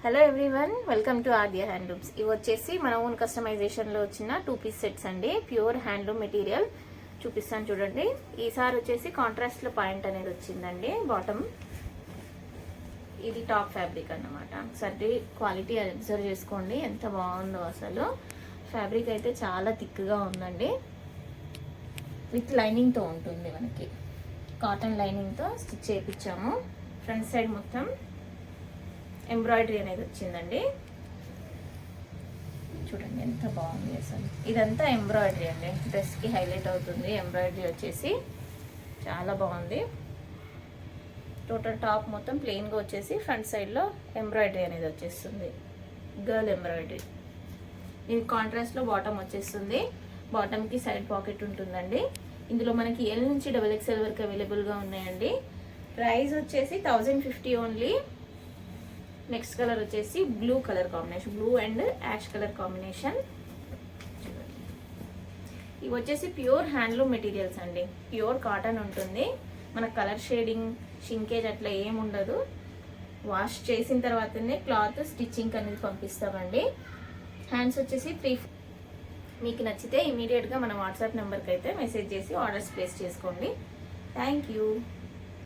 Hello everyone, welcome to Aadya handlooms. ఇవి వచ్చేసి మన ఓన్ కస్టమైజేషన్లో వచ్చిన 2 పీస్ సెట్స్ అండి. ప్యూర్ హ్యాండ్లూమ్ మెటీరియల్ చూపిస్తాను చూడండి. ఈసారి వచ్చేసి కాంట్రాస్ట్లో పాయింట్ అనేది వచ్చిందండి. బాటమ్ ఇది టాప్ ఫ్యాబ్రిక్ అన్నమాట. ఒకసారి క్వాలిటీ అబ్జర్వ్ చేసుకోండి ఎంత బాగుందో. అసలు ఫ్యాబ్రిక్ అయితే చాలా థిక్గా ఉందండి. విత్ లైనింగ్తో ఉంటుంది, మనకి కాటన్ లైనింగ్తో స్టిచ్ చేయించాము. ఫ్రంట్ సైడ్ మొత్తం ఎంబ్రాయిడరీ అనేది వచ్చిందండి. చూడండి ఎంత బాగుంది అసలు. ఇదంతా ఎంబ్రాయిడరీ అండి, డ్రెస్కి హైలైట్ అవుతుంది. ఎంబ్రాయిడరీ వచ్చేసి చాలా బాగుంది. టోటల్ టాప్ మొత్తం ప్లెయిన్గా వచ్చేసి ఫ్రంట్ సైడ్లో ఎంబ్రాయిడరీ అనేది వచ్చేస్తుంది, గర్ల్ ఎంబ్రాయిడరీ. దీనికి కాంట్రాస్ట్లో బాటమ్ వచ్చేస్తుంది. బాటమ్కి సైడ్ పాకెట్ ఉంటుందండి. ఇందులో మనకి ఎల్ నుంచి XXL వరకు అవైలబుల్గా ఉన్నాయండి. ప్రైస్ వచ్చేసి 1050 ఓన్లీ. నెక్స్ట్ కలర్ వచ్చేసి blue colour combination, blue and ash colour combination. ఇవి వచ్చేసి ప్యూర్ హ్యాండ్లూమ్ మెటీరియల్స్ అండి. ప్యూర్ కాటన్ ఉంటుంది. మన కలర్ షేడింగ్, షింకేజ్ అట్లా ఏమి ఉండదు. వాష్ చేసిన తర్వాతనే క్లాత్ స్టిచ్చింగ్ అనేది పంపిస్తామండి. హ్యాండ్స్ వచ్చేసి 3. మీకు నచ్చితే ఇమీడియట్గా మన వాట్సాప్ నెంబర్కి అయితే మెసేజ్ చేసి ఆర్డర్స్ ప్లేస్ చేసుకోండి. Thank you.